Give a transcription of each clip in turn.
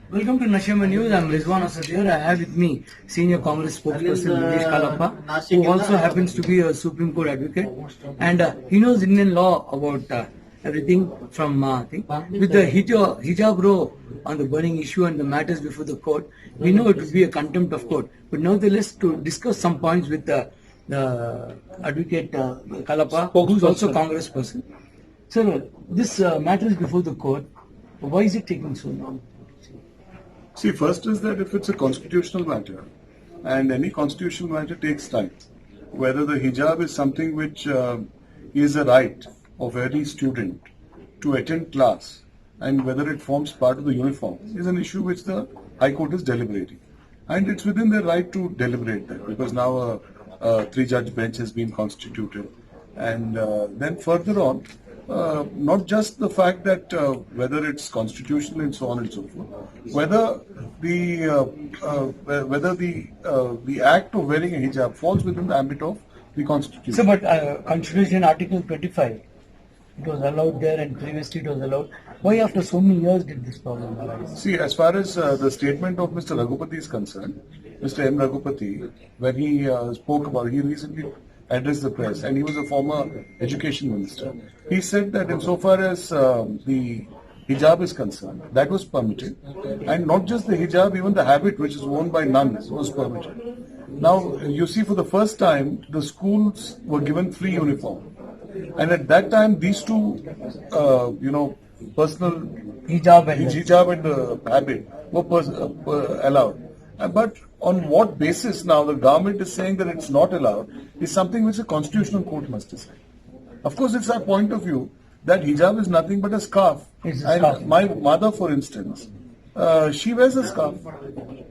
Welcome to Nasheman News. I'm Rizwan Asadir. I have with me Senior Congress Spokesperson Brijesh Kallapa, who also happens to be a Supreme Court advocate, and he knows Indian law about everything from thing. With the hijab row on the burning issue and the matters before the court, we know it would be a contempt of court. But nevertheless, to discuss some points with the advocate Kallapa, who is also Congressperson. Sir, this matter is before the court. Why is it taking so long? See, first is that if it's a constitutional matter, and any constitutional matter takes time, whether the hijab is something which is a right of any student to attend class, and whether it forms part of the uniform, is an issue which the High Court is deliberating. And it's within their right to deliberate that, because now a three-judge bench has been constituted. And then further on, not just the fact that whether it's constitutional and so on and so forth, whether the act of wearing a hijab falls within the ambit of the constitution. So, but Constitution Article 25, it was allowed there, and previously it was allowed. Why after so many years did this problem arise? See, as far as the statement of Mr. Raghupati is concerned, Mr. M. Raghupati, when he spoke about it, he recently addressed the press, and he was a former education minister. He said that insofar as the hijab is concerned, that was permitted, and not just the hijab, even the habit which is worn by nuns was permitted. Now, you see, for the first time, the schools were given free uniform, and at that time, these two, personal Hijab and the habit were allowed. But on what basis now the government is saying that it's not allowed is something which the constitutional court must decide. Of course, it's our point of view that hijab is nothing but a scarf. And my mother, for instance, she wears a scarf.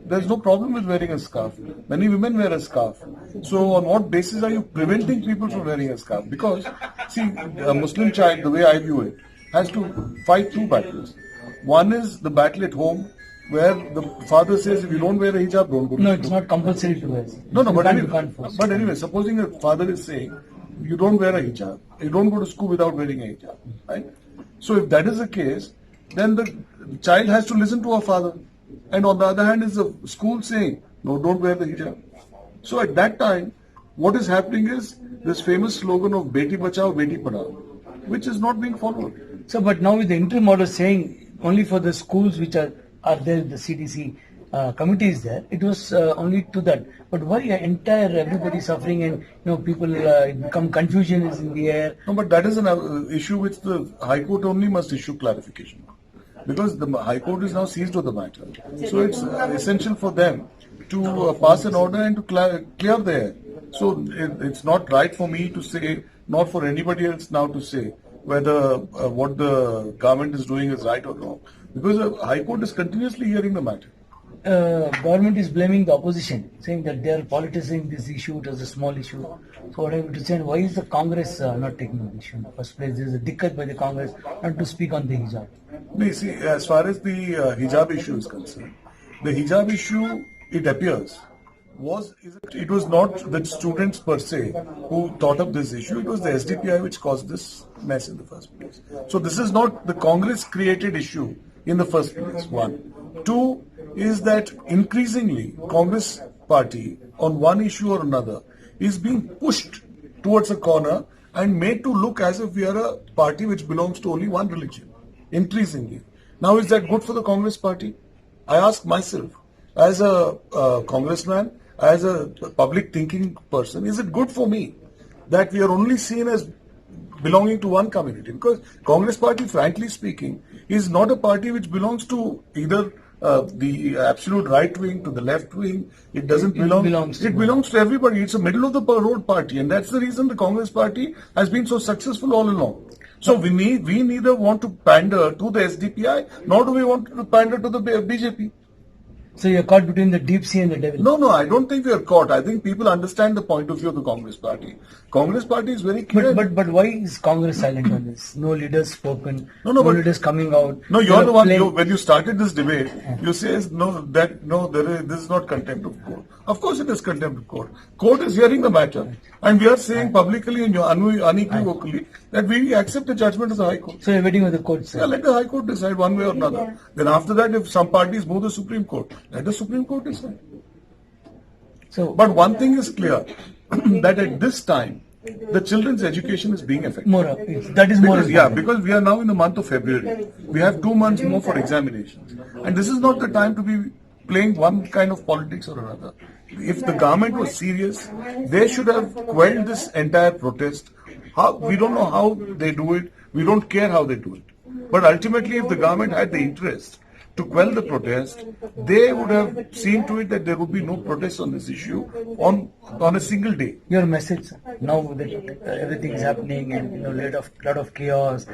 There's no problem with wearing a scarf. Many women wear a scarf. So on what basis are you preventing people from wearing a scarf? Because, see, a Muslim child, the way I view it, has to fight two battles. One is the battle at home, where the father says, if you don't wear a hijab, don't go to school. No, it's not compulsory to wear. No, but anyway, supposing a father is saying, you don't wear a hijab, you don't go to school without wearing a hijab, right? So if that is the case, then the child has to listen to her father. And on the other hand is the school saying, no, don't wear the hijab. So at that time, what is happening is this famous slogan of Beti Bachao, Beti Padhao, which is not being followed. So, but now with the interim order saying only for the schools which are there, the CDC committee is there, it was only to that. But why everybody suffering, and people become confusion is in the air? No, but that is an issue which the High Court only must issue clarification on, because the High Court is now seized with the matter. So it's essential for them to pass an order and to clear the air. So it's not right for me to say, not for anybody else now to say whether what the government is doing is right or wrong, because the High Court is continuously hearing the matter. Government is blaming the opposition, saying that they are politicizing this issue. It was a small issue. So what I would say, why is the Congress not taking the issue in the first place? There is a dikkat by the Congress not to speak on the hijab. No, see, as far as the hijab issue is concerned, the hijab issue, it appears, it was not the students per se who thought up this issue. It was the SDPI which caused this mess in the first place. So this is not the Congress created issue in the first place, one. Two is that increasingly Congress party on one issue or another is being pushed towards a corner and made to look as if we are a party which belongs to only one religion. Increasingly. Now, is that good for the Congress party? I ask myself, as a congressman, as a public thinking person, is it good for me that we are only seen as belonging to one community? Because Congress party, frankly speaking, is not a party which belongs to either the absolute right wing to the left wing. It doesn't belong. It belongs to everybody. It's a middle of the road party, and that's the reason the Congress party has been so successful all along. So we neither want to pander to the SDPI, nor do we want to pander to the BJP. So you're caught between the deep sea and the devil? No, I don't think we are caught. I think people understand the point of view of the Congress party. Congress party is very clear. But why is Congress silent on this? No leaders spoken. No leaders coming out. No, you're the one. When you started this debate, you say this is not contempt of court. Of course, it is contempt of court. Court is hearing the matter, and we are saying publicly and unequivocally that we accept the judgment of the High Court. So you're waiting for the court, Yeah, sir. let the High Court decide one way or another. Then after that, if some parties move the Supreme Court, let the Supreme Court decide. So, But one thing is clear, that at this time, the children's education is being affected. that is more. Because we are now in the month of February. We have 2 months more for examinations. And this is not the time to be playing one kind of politics or another. If the government was serious, they should have quelled this entire protest. We don't know how they do it. We don't care how they do it. But ultimately, if the government had the interest to quell the protest, they would have seen to it that there would be no protest on this issue on a single day. Your message, sir. Now that everything is happening and lot of chaos,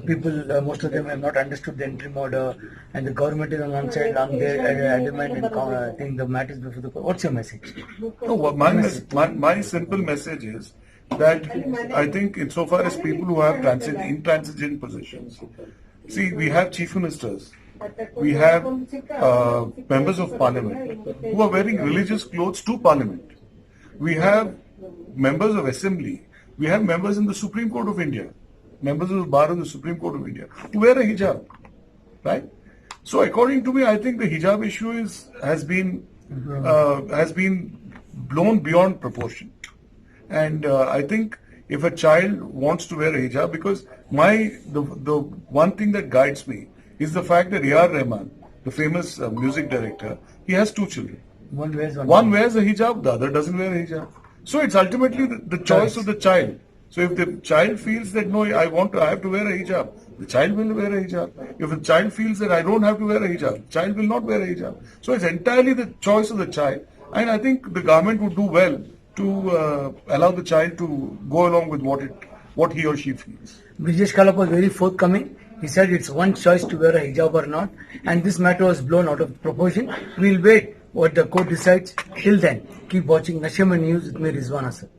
people, most of them have not understood the interim order, and the government is on one side, on their adamant and think the matters before the court. What's your message? No, my simple message is that I think insofar as people who have intransigent positions, see, we have chief ministers, we have members of parliament who are wearing religious clothes to parliament. We have members of assembly. We have members in the Supreme Court of India, members of the bar of the Supreme Court of India, who wear a hijab, right? So according to me, I think the hijab issue has been blown beyond proportion. And I think if a child wants to wear a hijab, because the one thing that guides me is the fact that A.R. Rahman, the famous music director, he has 2 children. One wears a hijab, the other doesn't wear a hijab. So it's ultimately the choice of the child. So if the child feels that no, I have to wear a hijab, the child will wear a hijab. If the child feels that I don't have to wear a hijab, the child will not wear a hijab. So it's entirely the choice of the child, and I think the government would do well to allow the child to go along with what he or she feels. Brijesh Kallapa was very forthcoming. He said it's one choice to wear a hijab or not, and this matter was blown out of proportion. We'll wait what the court decides. Till then, keep watching Nasheman News with me, Rizwana, sir.